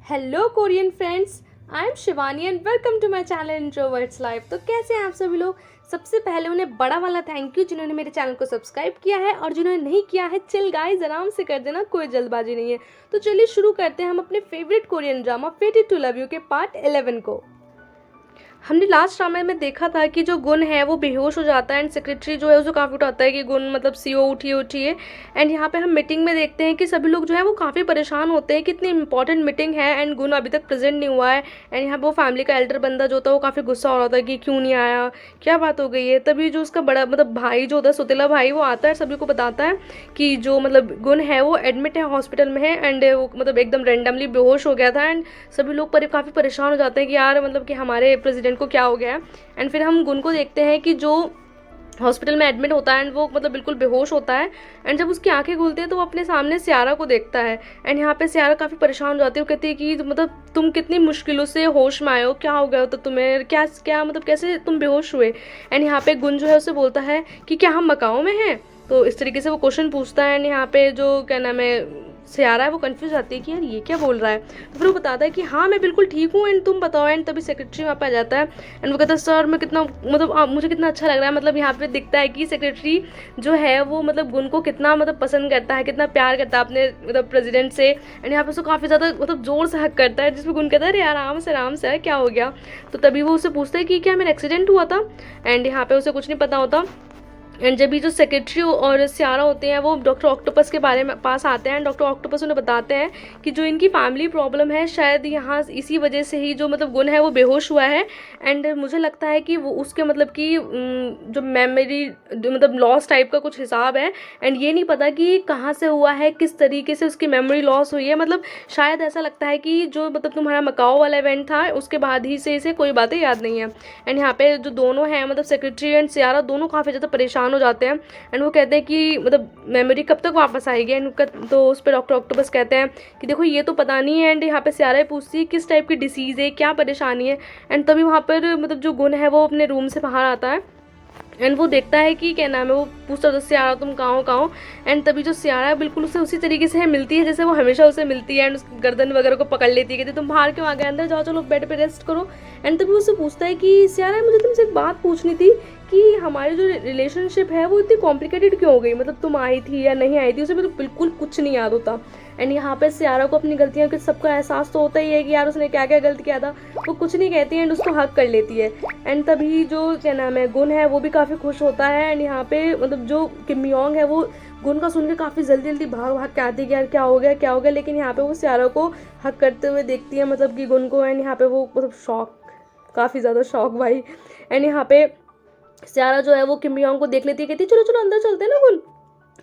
Hello Korean friends, I am Shivani and welcome to my channel introverts life. तो कैसे हैं आप सभी लोग। सबसे पहले उन्हें बड़ा वाला थैंक यू जिन्होंने मेरे चैनल को सब्सक्राइब किया है, और जिन्होंने नहीं किया है चिल गाइस आराम से कर देना, कोई जल्दबाजी नहीं है। तो चलिए शुरू करते हैं हम अपने favourite Korean drama fated to love you के पार्ट 11 को। हमने लास्ट ड्रामे में देखा था कि जो गुन है वो बेहोश हो जाता है एंड सेक्रेटरी जो है उसे काफ़ी उठाता है कि गुन मतलब सीओ उठिए। एंड यहाँ पे हम मीटिंग में देखते हैं कि सभी लोग जो है वो काफ़ी परेशान होते हैं कि इतनी इंपॉर्टेंट मीटिंग है एंड गुन अभी तक प्रेजेंट नहीं हुआ है। एंड यहाँ पे वो फैमिली का एल्डर बंदा जो होता है वो काफ़ी गुस्सा हो रहा था कि क्यों नहीं आया, क्या बात हो गई है। तभी जो उसका बड़ा मतलब भाई जो होता है सुतीला भाई, वो आता है सभी को बताता है कि जो मतलब गुन है वो एडमिट है हॉस्पिटल में है एंड वो मतलब एकदम रेंडमली बेहोश हो गया था। एंड सभी लोग काफ़ी परेशान हो जाते हैं कि यार मतलब कि हमारे प्रेसिडेंट को क्या हो गया है। एंड फिर हम गुन को देखते हैं कि जो हॉस्पिटल में एडमिट होता है एंड वो मतलब बिल्कुल बेहोश होता है। एंड जब उसकी आंखें खुलती है तो वो अपने सामने सियारा को देखता है। एंड यहाँ पे सियारा काफ़ी परेशान हो जाती है, वो कहती है कि मतलब तुम कितनी मुश्किलों से होश में आए हो, क्या हो गया हो, तो तुम्हें क्या क्या मतलब कैसे तुम बेहोश हुए। एंड यहाँ पे गुन जो है उसे बोलता है कि क्या हम मकाओ में हैं। तो इस तरीके से वो क्वेश्चन पूछता है। एंड यहाँ पे जो क्या नाम है सियारा है वो कंफ्यूज आती है कि यार ये क्या बोल रहा है। तो फिर वो बताता है कि हाँ मैं बिल्कुल ठीक हूँ एंड तुम बताओ। एंड तभी सेक्रेटरी वहाँ पे आ जाता है एंड वो कहता है सर मैं कितना मतलब मुझे कितना अच्छा लग रहा है। मतलब यहाँ पे दिखता है कि सेक्रेटरी जो है वो मतलब गुन को कितना मतलब पसंद करता है, कितना प्यार करता है अपने मतलब प्रेसिडेंट से। एंड यहाँ पे उसको काफ़ी ज़्यादा मतलब जोर से हक करता है, जिसमें गुन कहता है अरे आराम से यार क्या हो गया। तो तभी वो उससे पूछता है कि क्या मेरा एक्सीडेंट हुआ था। एंड यहाँ पे उसे कुछ नहीं पता होता। एंड जब भी जो सेक्रेटरी और सियारा होते हैं वो डॉक्टर ऑक्टोपस के बारे में पास आते हैं। डॉक्टर ऑक्टोपस उन्हें बताते हैं कि जो इनकी फैमिली प्रॉब्लम है शायद यहाँ इसी वजह से ही जो मतलब गुन है वो बेहोश हुआ है। एंड मुझे लगता है कि वो उसके मतलब कि जो मेमोरी मतलब लॉस टाइप का कुछ हिसाब है। एंड ये नहीं पता कि कहाँ से हुआ है, किस तरीके से उसकी मेमोरी लॉस हुई है। मतलब शायद ऐसा लगता है कि जो मतलब तुम्हारा मकाओ वाला इवेंट था उसके बाद ही से इसे कोई बातें याद नहीं है। एंड यहाँ पे जो दोनों हैं मतलब सेक्रेटरी एंड सियारा दोनों काफ़ी ज़्यादा परेशान हो जाते हैं। एंड वो कहते हैं कि मतलब मेमोरी कब तक वापस आएगी। एंड तो उस पर डॉक्टर ऑक्टोपस कहते हैं कि देखो ये तो पता नहीं है। एंड यहाँ पे सियारा पूछती है किस टाइप की डिसीज़ है, क्या परेशानी है। एंड तभी वहाँ पर मतलब जो गुन है वो अपने रूम से बाहर आता है एंड वो देखता है कि क्या नाम है, वो पूछता है सियारा तुम कहाँ हो। एंड तभी जो सियारा है बिल्कुल उसे उसी तरीके से मिलती है जैसे वो हमेशा उसे मिलती है। एंड उसकी गर्दन वगैरह को पकड़ लेती है, कहती तुम बाहर क्यों आ गए, अंदर जाओ, चलो बेड पे रेस्ट करो। एंड तभी उससे पूछता है कि सियारा मुझे तुमसे एक बात पूछनी थी कि हमारी जो रिलेशनशिप है वो इतनी कॉम्प्लिकेटेड क्यों हो गई, मतलब तुम आई थी या नहीं आई थी, उसे मतलब बिल्कुल कुछ नहीं याद होता। एंड यहाँ पे सियारा को अपनी गलतियों के सबका एहसास तो होता ही है कि यार उसने क्या क्या गलती किया था। वो कुछ नहीं कहती है एंड उसको हक कर लेती है। एंड तभी जो क्या नाम है गुन है वो भी काफ़ी खुश होता है। एंड यहाँ पे मतलब जो किम योंग है वो गुन का सुन के काफ़ी जल्दी जल्दी भाग भाग के आती है कि यार क्या हो गया क्या हो गया। लेकिन यहाँ पे वो सियारा को हक करते हुए देखती है मतलब कि गुन को। एंड यहाँ पे वो मतलब शॉक, काफ़ी ज़्यादा शॉक भाई। एंड यहाँ पे सियारा जो है वो किम योंग को देख लेती है, कहती है चलो चलो अंदर चलते हैं ना गुन।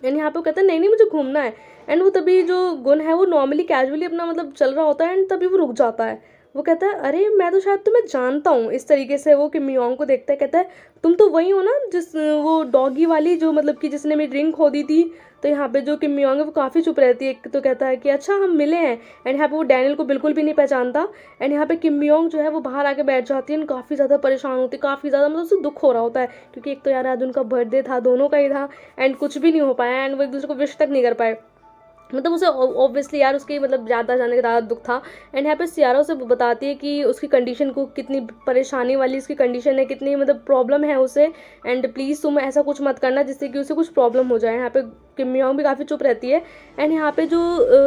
एंड यहाँ पे वो कहता है नहीं नहीं मुझे घूमना है। एंड वो तभी जो गुन है वो नॉर्मली कैजुअली अपना मतलब चल रहा होता है एंड तभी वो रुक जाता है। वो कहता है अरे मैं तो शायद तुम्हें जानता हूँ। इस तरीके से वो किम योंग को देखता है, कहता है तुम तो वही हो ना जिस वो डॉगी वाली जो मतलब कि जिसने मेरी रिंग खो दी थी। तो यहाँ पे जो किम योंग है वो काफ़ी चुप रहती है, तो कहता है कि अच्छा हम मिले हैं। एंड यहाँ पे वो डैनियल को बिल्कुल भी नहीं पहचानता। एंड यहाँ पे किम योंग जो है वो बाहर आके बैठ जाती है, काफ़ी ज़्यादा परेशान होती है, काफ़ी ज़्यादा मतलब उसे दुख हो रहा होता है क्योंकि एक तो यार आज उनका बर्थडे था, दोनों का ही था एंड कुछ भी नहीं हो पाया एंड वो एक दूसरे को विश तक नहीं कर पाए। मतलब उसे ऑब्वियसली यार उसकी मतलब ज़्यादा जाने का ज़्यादा दुख था। एंड यहाँ पे सियारा उसे बताती है कि उसकी कंडीशन को, कितनी परेशानी वाली उसकी कंडीशन है, कितनी मतलब प्रॉब्लम है उसे। एंड प्लीज़ तुम ऐसा कुछ मत करना जिससे कि उसे कुछ प्रॉब्लम हो जाए। यहाँ पे किम योंग भी काफ़ी चुप रहती है। एंड यहाँ पे जो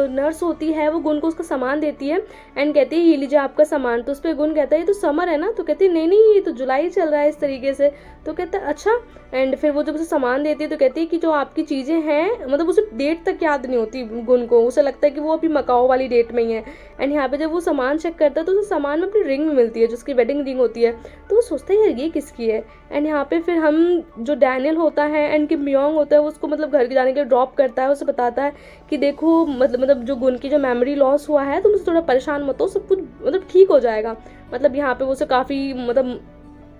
नर्स होती है वो गुन को उसका सामान देती है एंड कहती है ये लीजिए आपका सामान। तो उस पर गुन कहता है ये तो समर है ना। तो कहती है नहीं नहीं ये तो जुलाई चल रहा है इस तरीके से। तो कहता है अच्छा। एंड फिर वो जब उसे सामान देती है तो कहती है कि जो आपकी चीज़ें हैं मतलब उसे डेट तक याद नहीं होती गुन को, उसे लगता है कि वो अभी मकाओ वाली डेट में ही है। एंड यहाँ पे जब वो सामान चेक करता है तो उसे सामान में अपनी रिंग मिलती है जो उसकी वेडिंग रिंग होती है। तो वो सोचता है यार ये किसकी है। एंड यहाँ पे फिर हम जो डैनियल होता है एंड किम योंग होता है वो उसको मतलब घर के जाने के लिए ड्रॉप करता है। उसे बताता है कि देखो मतलब जो गुन की जो मेमोरी लॉस हुआ है तुम उसे थोड़ा परेशान मत हो, सब कुछ मतलब ठीक हो जाएगा। मतलब यहाँ पे वो उसे काफ़ी मतलब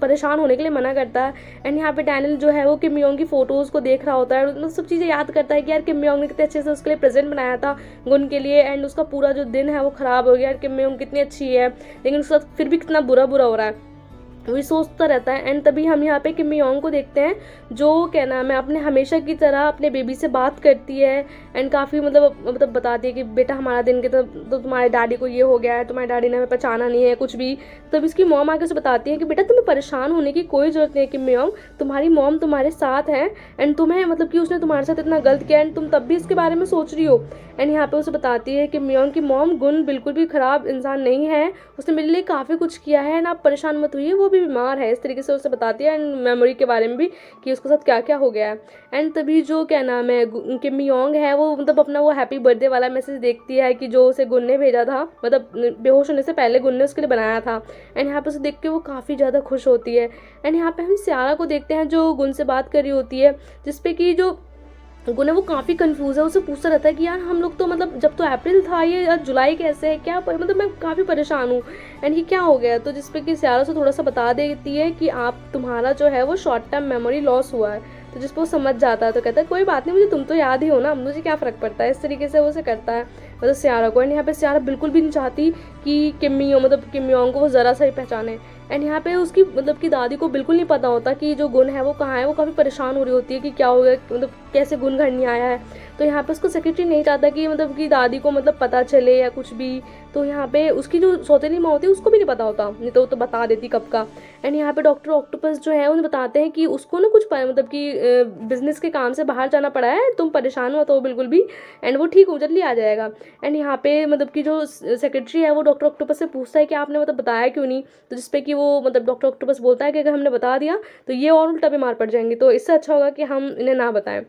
परेशान होने के लिए मना करता है। एंड यहाँ पे डैनियल जो है वो किम योंग की फ़ोटोज़ को देख रहा होता है और मतलब सब चीज़ें याद करता है कि यार किम योंग ने कितने अच्छे से उसके लिए प्रेजेंट बनाया था गुन के लिए। एंड उसका पूरा जो दिन है वो ख़राब हो गया, यार किम योंग कितनी अच्छी है लेकिन उसके साथ फिर भी कितना बुरा बुरा हो रहा है। वही सोचता रहता है। एंड तभी हम यहाँ पे किम योंग को देखते हैं जो क्या नाम है अपने हमेशा की तरह अपने बेबी से बात करती है एंड काफ़ी मतलब बताती है कि बेटा हमारा दिन के तो तुम्हारे डैडी को ये हो गया है, तुम्हारे डैडी ने हमें पहचाना नहीं है कुछ भी। तब इसकी मॉम आके उसे बताती है कि बेटा तुम्हें परेशान होने की कोई ज़रूरत नहीं है किम योंग, तुम्हारी मॉम तुम्हारे साथ है एंड तुम्हें मतलब कि उसने तुम्हारे साथ इतना गलत किया एंड तुम तब भी इसके बारे में सोच रही हो। एंड यहाँ पे उसे बताती है कि मियोंग की मॉम गुन बिल्कुल भी ख़राब इंसान नहीं है, उसने मेरे लिए काफ़ी कुछ किया है एंड आप परेशान मत हुई, वो भी बीमार है। इस तरीके से उसे बताती है एंड मेमोरी के बारे में भी कि उसके साथ क्या क्या हो गया है। एंड तभी जो क्या नाम है किम मियोंग है वो मतलब अपना वो हैप्पी बर्थडे वाला मैसेज देखती है कि जो उसे गुन ने भेजा था, मतलब बेहोश होने से पहले गुन ने उसके लिए बनाया था। एंड यहाँ पे उसे देख के वो काफ़ी ज़्यादा खुश होती है। एंड यहाँ पे हम सियारा को देखते हैं जो गुन से बात कर रही होती है, जिसपे कि जो गुन है वो काफ़ी कंफ्यूज है, उसे पूछता रहता है कि यार हम लोग तो मतलब जब तो अप्रैल था ये यार जुलाई कैसे है क्या मतलब मैं काफ़ी परेशान हूँ एंड ये क्या हो गया। तो जिसपे कि सियारा से थोड़ा सा बता देती है कि आप तुम्हारा जो है वो शॉर्ट टर्म मेमोरी लॉस हुआ है। तो जिस पर वो समझ जाता है तो कहता है कोई बात नहीं, मुझे तुम तो याद ही हो ना, मुझे क्या फ़र्क पड़ता है। इस तरीके से वो उसे करता है मतलब सियारा को। एंड यहाँ पे सियारा बिल्कुल भी नहीं चाहती कि किम योंग को वो ज़रा सा ही पहचाने। एंड यहाँ पे उसकी मतलब कि दादी को बिल्कुल नहीं पता होता कि जो गुन है वो कहाँ है। वो काफ़ी परेशान हो रही होती है कि क्या हो गया, मतलब कैसे गुन घर नहीं आया है। तो यहाँ पे उसको सेक्रेटरी नहीं चाहता कि मतलब कि दादी को मतलब पता चले या कुछ भी। तो यहाँ पे उसकी जो सौतेली माँ होती है उसको भी नहीं पता होता, नहीं तो वो तो बता देती कब का। एंड यहाँ पे डॉक्टर ऑक्टोपस जो है उन्हें बताते हैं कि उसको ना कुछ मतलब कि बिजनेस के काम से बाहर जाना पड़ा है, तुम परेशान मत हो बिल्कुल भी एंड वो ठीक हो जल्दी आ जाएगा। एंड यहाँ पे मतलब कि जो सेक्रेटरी है वो डॉक्टर ऑक्टोपस से पूछता है कि आपने मतलब बताया क्यों नहीं। तो जिसपे कि वो मतलब डॉक्टर ऑक्टोपस बोलता है कि अगर हमने बता दिया तो ये और उल्टा बीमार पड़ जाएंगे, तो इससे अच्छा होगा कि हम इन्हें ना बताएं।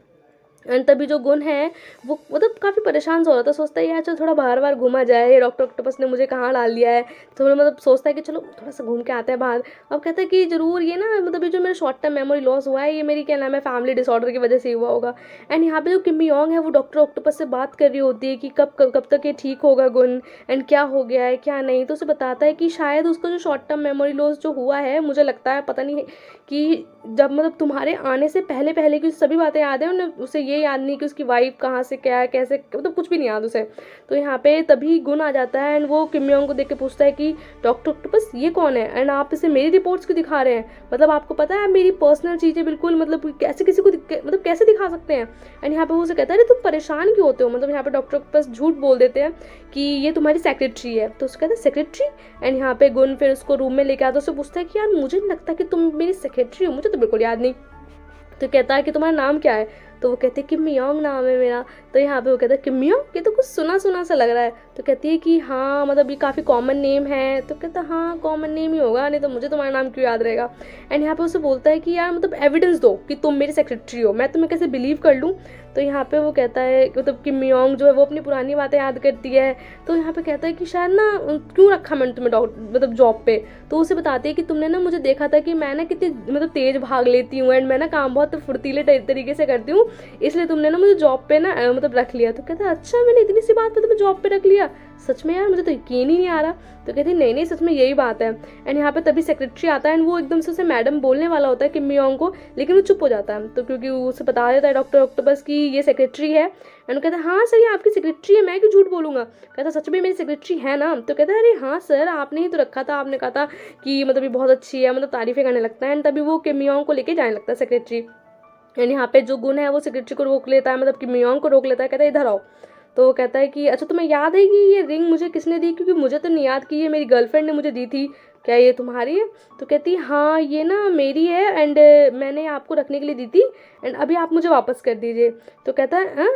एंड तभी जो गुन है वो मतलब काफ़ी परेशान सा हो रहा था, सोचता है यार चलो थोड़ा बाहर बाहर घूमा जाए, डॉक्टर ऑक्टोपस ने मुझे कहाँ डाल दिया है। तो मतलब सोचता है कि चलो थोड़ा सा घूम के आते हैं बाहर। अब कहता है कि ज़रूर ये ना मतलब ये जो मेरा शॉर्ट टर्म मेमोरी लॉस हुआ है ये मेरी क्या नाम है फैमिली डिसऑर्डर की वजह से ही हुआ होगा। एंड यहाँ पे जो किम योंग है वो डॉक्टर ऑक्टोपस से बात कर रही होती है कि कब तक ये ठीक होगा गुन एंड क्या हो गया है क्या नहीं। तो उसे बताता है कि शायद उसका जो शॉर्ट टर्म मेमोरी लॉस जो हुआ है, मुझे लगता है पता नहीं कि जब मतलब तुम्हारे आने से पहले पहले की सभी बातें याद है, उन्हें उसे ये याद नहीं कि उसकी वाइफ कहाँ से क्या है कैसे, मतलब कुछ भी नहीं याद उसे। तो यहाँ पे तभी गुन आ जाता है एंड वो किम योंग को देख के पूछता है कि डॉक्टर ऑक्टोपस ये कौन है एंड आप इसे मेरी रिपोर्ट्स क्यों दिखा रहे हैं, मतलब आपको पता है मेरी पर्सनल चीज़ें बिल्कुल मतलब कैसे किसी को मतलब कैसे दिखा सकते हैं। एंड यहाँ पे वो उसे कहता है अरे तुम परेशान क्यों होते हो, मतलब यहाँ पे डॉक्टर ऑक्टोपस झूठ बोल देते हैं कि ये तुम्हारी सेक्रेटरी है। तो उसको कहता है सेक्रेटरी। एंड यहाँ पे गुन फिर उसको रूम में लेके आता है, उससे पूछता है कि यार मुझे नहीं लगता कि तुम मेरी सेक्रेटरी हो, मुझे तो बिल्कुल याद नहीं। तो कहता है कि तुम्हारा नाम क्या है। तो वो कहते हैं किम योंग नाम है मेरा। तो यहाँ पे वो कहता है किम योंग, ये तो कुछ सुना सुना सा लग रहा है। तो कहती है कि हाँ मतलब ये काफ़ी कॉमन नेम है। तो कहता है हाँ कॉमन नेम ही होगा, नहीं तो मुझे तुम्हारा नाम क्यों याद रहेगा। एंड यहाँ पे उसे बोलता है कि यार मतलब एविडेंस दो कि तुम मेरी सेक्रेटरी हो, मैं तुम्हें कैसे बिलीव कर लूँ। तो यहाँ पे वो कहता है मतलब किम योंग जो है वो अपनी पुरानी बातें याद करती है। तो यहाँ पे कहता है कि शायद ना क्यों रखा मैंने तुम्हें मतलब जॉब पे। तो उसे बताती है कि तुमने ना मुझे देखा था कि मैं ना कितनी मतलब तेज भाग लेती हूँ एंड मैं ना काम बहुत फुर्तीले तरीके से करती हूँ, इसलिए तुमने ना मुझे जॉब पे ना मतलब रख लिया। तो कहता है अच्छा मैंने इतनी सी बात पे तुम्हें जॉब पे रख लिया, सच में यार मुझे तो यकीन ही नहीं आ रहा। तो कहती नहीं नहीं सच में यही बात है। एंड यहाँ पे तभी सेक्रेटरी आता है एंड वो एकदम से उसे मैडम बोलने वाला होता है किम योंग को, लेकिन वो चुप हो जाता है। तो क्योंकि उसे बता देता है डॉक्टर ऑक्टोपस की ये सेक्रेटरी है। एंड कहता है हाँ सर ये आपकी सेक्रेटरी है, मैं क्यों झूठ बोलूँगा। कहता सच में मेरी सेक्रेटरी है ना। तो कहता है अरे हाँ सर आपने ही तो रखा था, आपने कहा था कि मतलब ये बहुत अच्छी है, मतलब तारीफ़ें करने लगता है। एंड तभी वो किम योंग को लेके जाने लगता है सेक्रेटरी। एंड यहाँ पे जो गुन है वो सेक्रेटरी को रोक लेता है, मतलब किम योंग को रोक लेता है, कहता है इधर आओ। तो वो कहता है कि अच्छा तुम्हें याद है कि ये रिंग मुझे किसने दी, क्योंकि मुझे तो नहीं याद कि ये मेरी गर्लफ्रेंड ने मुझे दी थी, क्या ये तुम्हारी है। तो कहती हाँ ये ना मेरी है एंड मैंने आपको रखने के लिए दी थी एंड अभी आप मुझे वापस कर दीजिए। तो कहता है हाँ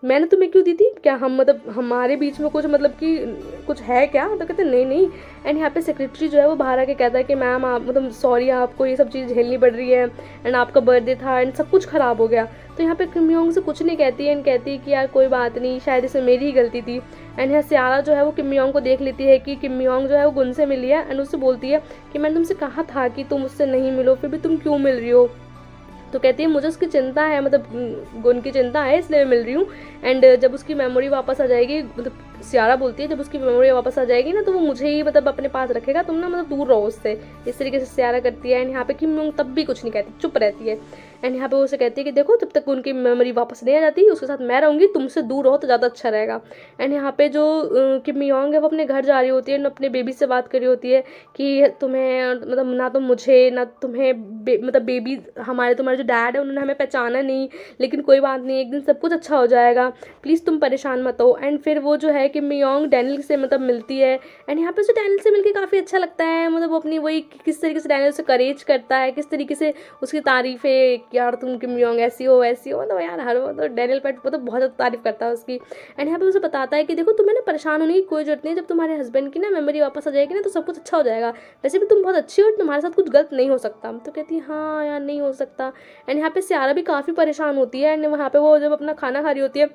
मैंने तुम्हें क्यों दी थी, क्या हम मतलब हमारे बीच में कुछ मतलब कि कुछ है क्या। तो कहते नहीं नहीं। एंड यहाँ पे सेक्रेटरी जो है वो बाहर आके कहता है कि मैम आप मतलब सॉरी आपको ये सब चीज़ झेलनी पड़ रही है एंड आपका बर्थडे था एंड सब कुछ ख़राब हो गया। तो यहाँ पे किम योंग से कुछ नहीं कहती है एंड कहती है कि यार कोई बात नहीं, शायद इसमें मेरी ही गलती थी। एंड यहाँ सियारा जो है वो किम योंग को देख लेती है कि किम योंग जो है वो गुन से मिली है एंड उससे बोलती है कि मैंने तुमसे कहा था कि तुम उससे नहीं मिलो, फिर भी तुम क्यों मिल रही हो। तो कहती है मुझे उसकी चिंता है, मतलब गुन की चिंता है इसलिए मैं मिल रही हूँ। एंड जब उसकी मेमोरी वापस आ जाएगी, मतलब सियारा बोलती है जब उसकी मेमोरी वापस आ जाएगी ना तो वो मुझे ही मतलब अपने पास रखेगा, तुम ना मतलब दूर रहो उससे। इस तरीके से सियारा करती है। एंड यहाँ पे किम योंग तब भी कुछ नहीं कहती, चुप रहती है। एंड यहाँ पे वो उसे कहती है कि देखो जब तक उनकी मेमोरी वापस नहीं आ जाती उसके साथ मैं रहूँगी, तुमसे दूर रहो तो ज़्यादा अच्छा रहेगा। एंड यहाँ पे जो किम योंग है वो अपने घर जा रही होती है एंड अपने बेबी से बात कर रही होती है कि तुम्हें मतलब ना तो मुझे ना तुम्हें मतलब बेबी हमारे तुम्हारे जो डैड है उन्होंने हमें पहचाना नहीं, लेकिन कोई बात नहीं, एक दिन सब कुछ अच्छा हो जाएगा, प्लीज़ तुम परेशान मत हो। एंड फिर वो जो है किम योंग डैनियल से मतलब मिलती है एंड यहाँ पे उसे डैनियल से मिलके काफ़ी अच्छा लगता है। मतलब वो अपनी वही किस तरीके से डैनियल से करेज करता है, किस तरीके से उसकी तारीफ़ें, यार तुम किम योंग ऐसी हो वैसी हो, मतलब यार हर वो तो डैनियल पेट वो तो बहुत ज़्यादा तारीफ़ करता है उसकी। एंड यहाँ पे उसे बताता है कि देखो तुम्हें ना परेशान होने की कोई जरूरत नहीं है, जब तुम्हारे हस्बैंड की ना मेमोरी वापस आ जाएगी ना तो सब कुछ अच्छा हो जाएगा, वैसे भी तुम बहुत अच्छी हो और तुम्हारे साथ कुछ गलत नहीं हो सकता। तो कहती है हाँ यार नहीं हो सकता। एंड यहाँ पे सियारा भी काफ़ी परेशान होती है एंड वहाँ पे वो जब अपना खाना खा रही होती है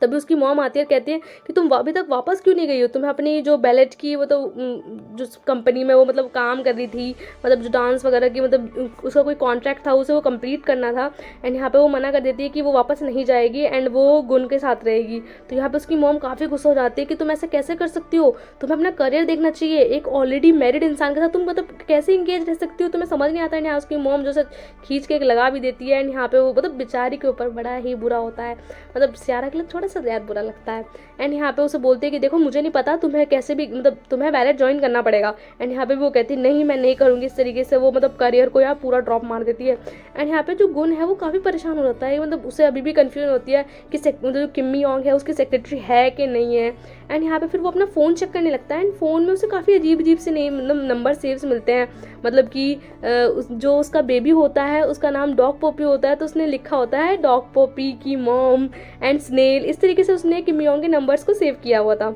तभी उसकी मॉम आती है और कहती है कि तुम अभी तक वापस क्यों नहीं गई हो, तुम्हें अपनी जो बैलेट की वो तो जो कंपनी में वो मतलब काम कर रही थी, मतलब जो डांस वगैरह की मतलब उसका कोई कॉन्ट्रैक्ट था उसे वो कंप्लीट करना था। एंड यहाँ पे वो मना कर देती है कि वो वापस नहीं जाएगी एंड वो गुन के साथ रहेगी। तो यहाँ पे उसकी मॉम काफ़ी गुस्सा हो जाती है कि तुम ऐसे कैसे कर सकती हो, तुम्हें अपना करियर देखना चाहिए, एक ऑलरेडी मैरिड इंसान के साथ तुम मतलब कैसे इंगेज रह सकती हो, तुम्हें समझ नहीं आता है। यहाँ उसकी मॉम जो से खींच के एक लगा भी देती है एंड यहाँ पे वो मतलब बेचारी के ऊपर बड़ा ही बुरा होता है, मतलब सियारा के लिए थोड़ा सा ज़्यादा बुरा लगता है। एंड यहाँ पे उसे बोलते हैं कि देखो मुझे नहीं पता, तुम्हें कैसे भी मतलब तुम्हें बैलेट ज्वाइन करना पड़ेगा। एंड यहाँ पे भी वो कहती है नहीं मैं नहीं करूँगी, इस तरीके से वो मतलब करियर को यार पूरा ड्रॉप मार देती है। एंड यहाँ पे जो गुन है वो काफ़ी परेशान हो जाता है, मतलब उसे अभी भी कन्फ्यूजन होती है कि मतलब जो किम्मी योंग है उसकी सेक्रेटरी है कि नहीं है। एंड यहाँ पे फिर वो अपना फ़ोन चेक करने लगता है एंड फ़ोन में उसे काफ़ी अजीब अजीब से नेम मतलब नंबर सेव्स मिलते हैं, मतलब कि जो उसका बेबी होता है उसका नाम डॉग पॉपी होता है तो उसने लिखा होता है डॉग पॉपी की मॉम एंड स्नेल, इस तरीके से उसने किम योंग के नंबर्स को सेव किया हुआ था।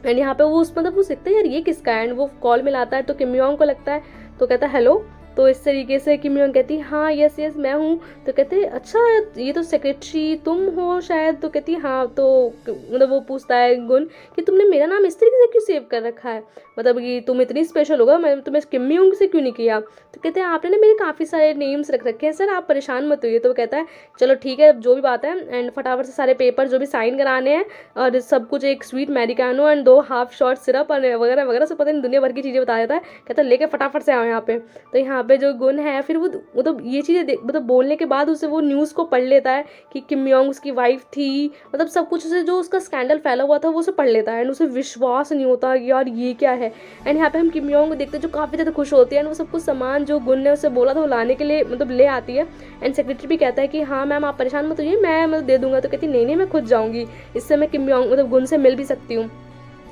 एंड यहाँ पे वो उस मतलब वो सीखता है यार ये किसका है, एंड वो कॉल मिलाता है तो किम योंग को लगता है, तो कहता है हेलो। तो इस तरीके से किम योंग कहती है हाँ यस यस मैं हूँ। तो कहते हैं अच्छा ये तो सेक्रेटरी तुम हो शायद। तो कहती है हाँ। तो मतलब वो पूछता है गुन कि तुमने मेरा नाम इस तरीके से क्यों सेव कर रखा है, मतलब कि तुम इतनी स्पेशल होगा, मैं तुम्हें किम योंग से क्यों नहीं किया। तो कहते हैं आपने ना मेरे काफ़ी सारे नेम्स रख रखे हैं सर, आप परेशान मत होइए। तो वो कहता है चलो ठीक है जो भी बात है, एंड फटाफट से सारे पेपर जो भी साइन कराने हैं और सब कुछ, एक sweet americano and 2 half shot syrup और वगैरह वगैरह सब पता नहीं दुनिया भर की चीज़ें बता देता है। कहता है लेके फटाफट से आओ यहाँ पे। तो यहाँ पे जो गुन है फिर वो मतलब ये चीज़ें मतलब बोलने के बाद उसे वो न्यूज़ को पढ़ लेता है कि किम योंग उसकी वाइफ थी, मतलब सब कुछ उसे जो उसका स्कैंडल फैला हुआ था वो उसे पढ़ लेता है एंड उसे विश्वास नहीं होता कि यार ये क्या है। एंड यहाँ पे हम किम योंग को देखते हैं जो काफ़ी ज़्यादा खुश होती है एंड वो सब कुछ सामान जो गुन ने उसे बोला था वो लाने के लिए मतलब ले आती है। एंड सेक्रेटरी भी कहता है कि हाँ मैम आप परेशान मत होइए, मैं मतलब दे दूंगा। तो कहती नहीं नहीं मैं खुद जाऊँगी, इससे मैं किम योंग मतलब गुन से मिल भी सकती हूँ।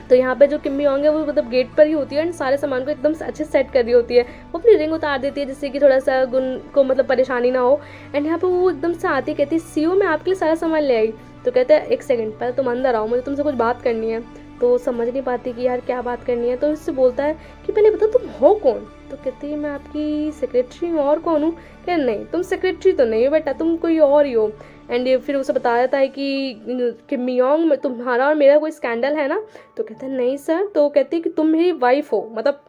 तो यहाँ पे जो किम योंग है वो मतलब गेट पर ही होती है एंड सारे सामान को एकदम अच्छे से सेट कर रही होती है, वो अपनी रिंग उतार देती है जिससे कि थोड़ा सा गुन को मतलब परेशानी ना हो। एंड यहाँ पे वो एकदम से आती है कहती है सीओ मैं आपके लिए सारा सामान ले आई। तो कहते हैं एक सेकंड पहले तुम अंदर आओ, मुझे तुमसे कुछ बात करनी है। तो समझ नहीं पाती कि यार क्या बात करनी है, तो इससे बोलता है कि पहले बताओ तुम हो कौन। तो कहती है मैं आपकी सेक्रेटरी हूँ, और कौन हूँ। कह नहीं तुम सेक्रेटरी तो नहीं हो बेटा, तुम कोई और ही हो। एंड फिर उसे बताया जाता है कि किम योंग तुम्हारा और मेरा कोई स्कैंडल है ना। तो कहता है नहीं सर। तो कहती है कि तुम मेरी वाइफ हो, मतलब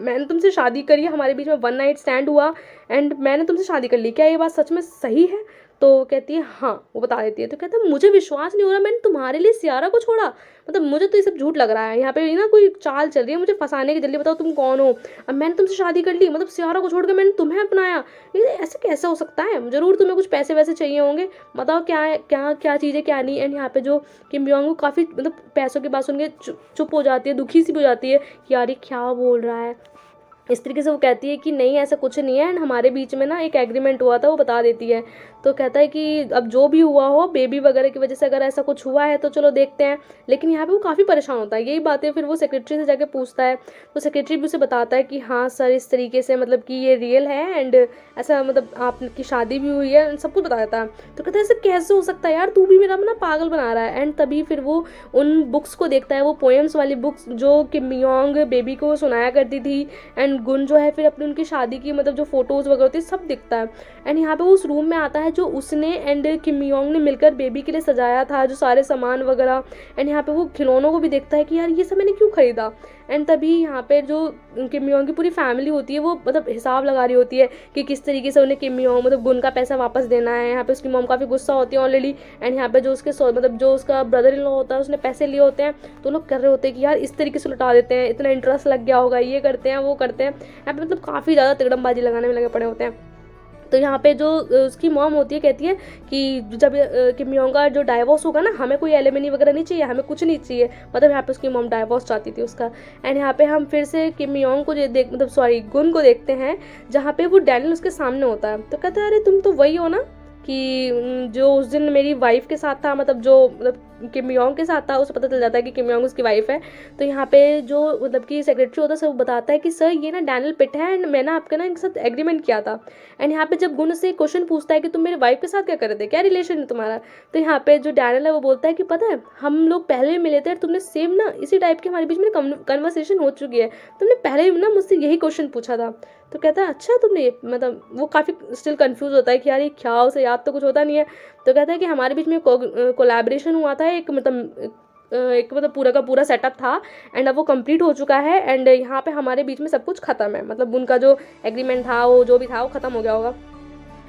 मैंने तुमसे शादी करी है, हमारे बीच में 1 नाइट स्टैंड हुआ एंड मैंने तुमसे शादी कर ली, क्या ये बात सच में सही है। तो कहती है हाँ, वो बता देती है। तो कहता है मुझे विश्वास नहीं हो रहा मैंने तुम्हारे लिए सियारा को छोड़ा, मतलब मुझे तो ये सब झूठ लग रहा है, यहाँ पे ना कोई चाल चल रही है मुझे फंसाने की, जल्दी बताओ तुम कौन हो। अब मैंने तुमसे शादी कर ली, मतलब सियारा को छोड़ कर मैंने तुम्हें अपनाया, ये ऐसे कैसे हो सकता है, ज़रूर तुम्हें कुछ पैसे वैसे चाहिए होंगे, बताओ क्या है, क्या क्या चीज़ है क्या नहीं। एंड यहाँ पे जो किम योंग को काफ़ी मतलब पैसों की बात सुन के चुप हो जाती है, दुखी सी भी हो जाती है कि यार ये क्या बोल रहा है। इस तरीके से वो कहती है कि नहीं ऐसा कुछ नहीं है एंड हमारे बीच में ना एक एग्रीमेंट हुआ था, वो बता देती है। तो कहता है कि अब जो भी हुआ हो बेबी वगैरह की वजह से अगर ऐसा कुछ हुआ है तो चलो देखते हैं। लेकिन यहाँ पे वो काफ़ी परेशान होता है, यही बातें फिर वो सेक्रेटरी से जाके पूछता है। तो सेक्रेटरी भी उसे बताता है कि हाँ सर इस तरीके से मतलब कि ये रियल है एंड ऐसा मतलब आपकी शादी भी हुई है, सब कुछ बता देता है। तो कहता है ऐसे कैसे हो सकता है यार, तू भी मेरा ना पागल बना रहा है। एंड तभी फिर वो उन बुक्स को देखता है, वो पोएम्स वाली बुक्स जो किम योंग बेबी को सुनाया करती थी एंड गुन जो है फिर अपनी उनकी शादी की मतलब जो फोटोज़ वगैरह होती है सब दिखता है। एंड यहाँ पे वो उस रूम में आता है जो उसने एंड किम योंग ने मिलकर बेबी के लिए सजाया था, जो सारे सामान वगैरह। एंड यहाँ पे वो खिलौनों को भी देखता है कि यार ये सब मैंने क्यों खरीदा। एंड तभी यहाँ पे जो किम योंग की पूरी फैमिली होती है वो मतलब हिसाब लगा रही होती है कि किस तरीके से उन्हें किम योंग मतलब गुन का पैसा वापस देना है। यहाँ पे उसकी मॉम काफ़ी गुस्सा होती है ऑलरेडी। एंड यहाँ पे जो उसके मतलब जो उसका ब्रदर इन लॉ होता है उसने पैसे लिए होते हैं, तो लोग कर रहे होते हैं कि यार इस तरीके से लौटा देते हैं, इतना इंटरेस्ट लग गया होगा, ये करते हैं वो करते हैं। यहाँ पे मतलब काफ़ी ज़्यादा तिकड़मबाजी लगाने में लगे पड़े होते हैं। तो यहाँ पे जो उसकी मॉम होती है कहती है कि जब किम योंग का जो डाइवोर्स होगा ना, हमें कोई एलिमनी वगैरह नहीं चाहिए, हमें कुछ नहीं चाहिए। मतलब यहाँ पे उसकी मॉम डाइवोर्स चाहती थी उसका। एंड यहाँ पे हम फिर से किम योंग को मतलब सॉरी गुन को देखते हैं, जहाँ पे वो डैनियल उसके सामने होता है। तो कहता है अरे तुम तो वही हो ना कि जो उस दिन मेरी वाइफ के साथ था, मतलब जो मतलब किम योंग के साथ था। उसे पता चल जाता है कि किम योंग उसकी वाइफ है। तो यहाँ पे जो मतलब कि सेक्रेटरी होता है सब बताता है कि सर ये ना डैनियल पिट है एंड मैं ना आपके ना इनके साथ एग्रीमेंट किया था। एंड यहाँ पे जब गुन से क्वेश्चन पूछता है कि तुम मेरे वाइफ के साथ क्या कर रहे थे, क्या रिलेशन है तुम्हारा, तो यहाँ पे जो डैनियल है वो बोलता है कि पता है हम लोग पहले भी मिले थे और तुमने सेम ना इसी टाइप की हमारे बीच में कन्वर्सेशन हो चुकी है, तुमने पहले भी ना मुझसे यही क्वेश्चन पूछा था। तो कहता है अच्छा तुमने मतलब वो काफ़ी स्टिल कंफ्यूज होता है कि यार ये क्या, उसे याद तो कुछ होता नहीं है। तो कहता है कि हमारे बीच में कोलैबोरेशन हुआ था, एक मतलब पूरा का पूरा सेटअप था एंड अब वो कंप्लीट हो चुका है एंड यहाँ पे हमारे बीच में सब कुछ खत्म है, मतलब उनका जो एग्रीमेंट था वो जो भी था वो खत्म हो गया होगा।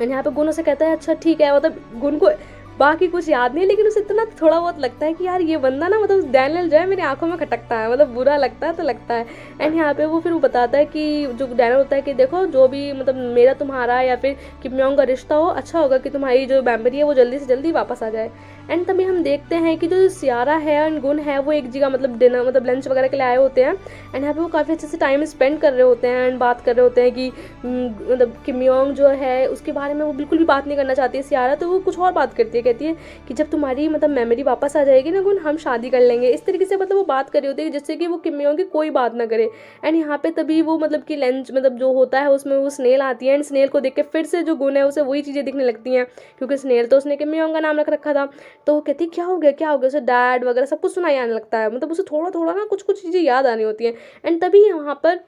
एंड यहाँ पे गुन उसे कहता है अच्छा ठीक है, मतलब गुन को बाकी कुछ याद नहीं, लेकिन उसे इतना थोड़ा बहुत लगता है कि यार ये बंदा ना मतलब डैनियल जो है मेरी आंखों में खटकता है, मतलब बुरा लगता है तो लगता है। एंड यहाँ पे वो फिर वो बताता है कि जो डैनियल होता है कि देखो जो भी मतलब मेरा तुम्हारा या फिर किम योंग का रिश्ता हो, अच्छा होगा कि तुम्हारी जो मेमोरी है वो जल्दी से जल्दी वापस आ जाए। एंड तभी हम देखते हैं कि जो सियारा है एंड गुन है वो एक जगह मतलब डिनर मतलब लंच वगैरह के लिए आए होते हैं। एंड यहाँ पे वो काफ़ी अच्छे से टाइम स्पेंड कर रहे होते हैं एंड बात कर रहे होते हैं कि मतलब किम योंग जो है उसके बारे में वो बिल्कुल भी बात नहीं करना चाहती है सियारा, तो वो कुछ और बात करती है, कहती है कि जब तुम्हारी मतलब मेमोरी वापस आ जाएगी ना गुन, हम शादी कर लेंगे। इस तरीके से मतलब वो बात कर रही होती है जिससे कि वो किम योंग की कोई बात ना करे। एंड यहाँ पे तभी वो मतलब कि लंच मतलब जो होता है उसमें वो स्नेल आती है एंड स्नेल को देख के फिर से जो गुन है उसे वही चीज़ें दिखने लगती हैं, क्योंकि स्नेल तो उसने किम योंग का नाम रख रखा था। तो वो कहती है क्या हो गया क्या हो गया, उसे डैड वगैरह सब कुछ सुनाई आने लगता है, मतलब उसे थोड़ा थोड़ा ना कुछ कुछ चीज़ें याद आनी होती हैं। एंड तभी यहाँ पर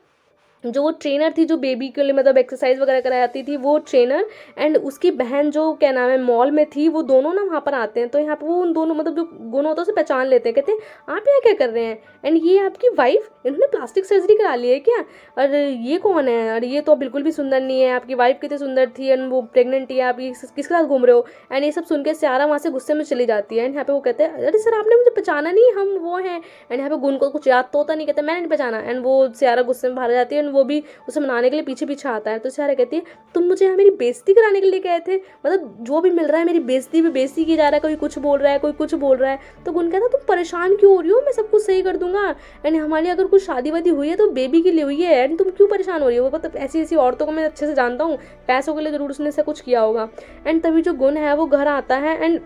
जो वो ट्रेनर थी जो बेबी के लिए मतलब एक्सरसाइज वगैरह कराती थी, वो ट्रेनर एंड उसकी बहन जो क्या नाम है मॉल में थी, वो दोनों ना वहाँ पर आते हैं। तो यहाँ पर वो उन दोनों मतलब जो गुण होता है उसे पहचान लेते हैं, कहते हैं आप यहाँ क्या कर रहे हैं, एंड ये आपकी वाइफ, इन्होंने प्लास्टिक सर्जरी करा ली है क्या, और ये कौन है, और ये तो बिल्कुल भी सुंदर नहीं है, आपकी वाइफ कितनी सुंदर थी एंड वो प्रेग्नेंट है, आप किसके साथ घूम रहे हो। एंड ये सब सुन के सियारा वहाँ से गुस्से में चली जाती है। एंड यहाँ पे वो कहते हैं अरे सर आपने मुझे पहचाना नहीं, हम वो हैं। एंड यहाँ पे गुण को कुछ याद तो होता नहीं, कहते मैंने नहीं पहचाना। एंड वो सियारा गुस्से में बाहर जाती है एंड वो भी उसे मनाने के लिए पीछे पीछे आता है। तो सियारा कहती है तुम मुझे यहाँ मेरी बेइज्जती कराने के लिए गए थे, मतलब जो भी मिल रहा है मेरी बेइज्जती भी बेइज्जती की जा रहा है, कोई कुछ बोल रहा है कोई कुछ बोल रहा है। तो गुण कहता तुम परेशान क्यों हो रही हो, मैं सब कुछ सही कर दूंगा, एंड हमारी अगर कुछ शादी वादी हुई है तो बेबी के लिए हुई है, एंड तुम क्यों परेशान हो रही हो, मतलब ऐसी ऐसी औरतों को मैं अच्छे से जानता हूँ, पैसों के लिए जरूर उसने से कुछ किया होगा। एंड तभी जो गुण है वो घर आता है एंड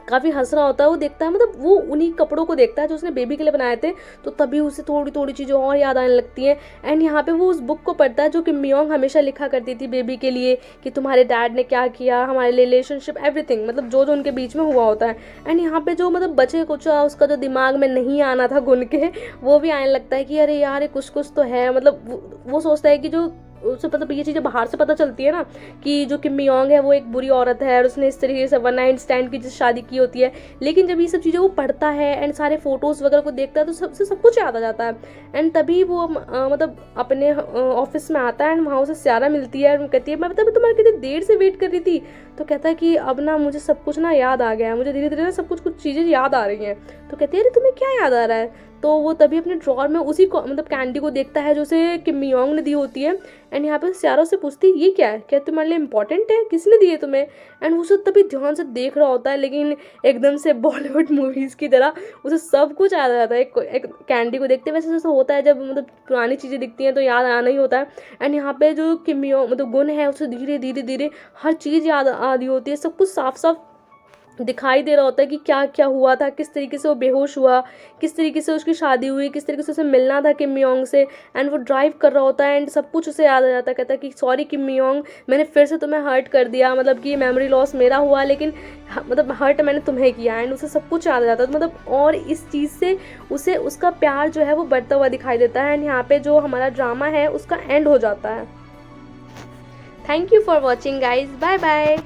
काफ़ी हंस रहा होता है, वो देखता है मतलब वो उन्हीं कपड़ों को देखता है जो उसने बेबी के लिए बनाए थे। तो तभी उसे थोड़ी थोड़ी चीज़ें और याद आने लगती हैं। एंड यहाँ पे वो उस बुक को पढ़ता है जो कि मियोंग हमेशा लिखा करती थी बेबी के लिए, कि तुम्हारे डैड ने क्या किया, हमारे रिलेशनशिप एवरीथिंग, मतलब जो जो उनके बीच में हुआ होता है। एंड यहाँ पे जो मतलब बचे कुछ उसका जो दिमाग में नहीं आना था गुन के, वो भी आने लगता है कि अरे यार ये कुछ कुछ तो है, मतलब वो सोचता है कि जो उसे मतलब ये चीज़ें बाहर से पता चलती है ना कि जो किम मियोंग है वो एक बुरी औरत है और उसने इस तरीके से वन नाइट स्टैंड की जिस शादी की होती है, लेकिन जब ये सब चीज़ें वो पढ़ता है एंड सारे फोटोज़ वगैरह को देखता है तो सबसे सब कुछ याद आ जाता है। एंड तभी वो मतलब अपने ऑफिस में आता है एंड वहाँ उसे सियारा मिलती है और कहती है मैं मतलब तुम्हारे कितनी देर से वेट कर रही थी। तो कहता है कि अब ना मुझे सब कुछ ना याद आ गया है, मुझे धीरे धीरे ना सब कुछ कुछ चीज़ें याद आ रही हैं। तो कहती है अरे तुम्हें क्या याद आ रहा है। तो वो तभी अपने ड्रॉर में उसी को मतलब कैंडी को देखता है जो उसे किम मियोंग ने दी होती है। एंड यहाँ पे सियारा से पूछती है ये क्या है, क्या तुम्हारे लिए इंपॉर्टेंट है, किसने दिए तुम्हें। एंड वो सब तभी ध्यान से देख रहा होता है, लेकिन एकदम से बॉलीवुड मूवीज़ की तरह उसे सब कुछ याद आ जाता है एक कैंडी को देखते। वैसे जैसे होता है जब मतलब पुरानी चीज़ें दिखती हैं तो याद आना ही होता है। एंड यहाँ पे जो किम मियोंग मतलब गुण है उसे धीरे धीरे धीरे हर चीज़ याद आ रही होती है, सब कुछ साफ साफ दिखाई दे रहा होता है कि क्या क्या हुआ था, किस तरीके से वो बेहोश हुआ, किस तरीके से उसकी शादी हुई, किस तरीके से उसे मिलना था किम मियोंग से। एंड वो ड्राइव कर रहा होता है एंड सब कुछ उसे याद आ जाता है। कहता है कि सॉरी किम मियोंग, मैंने फिर से तुम्हें हर्ट कर दिया, मतलब कि मेमोरी लॉस मेरा हुआ लेकिन मतलब हर्ट मैंने तुम्हें किया। एंड उसे सब कुछ याद आ जाता है मतलब, और इस चीज़ से उसे उसका प्यार जो है वो बढ़ता हुआ दिखाई देता है। एंड यहाँ पे जो हमारा ड्रामा है उसका एंड हो जाता है। Thank you for watching guys, bye bye.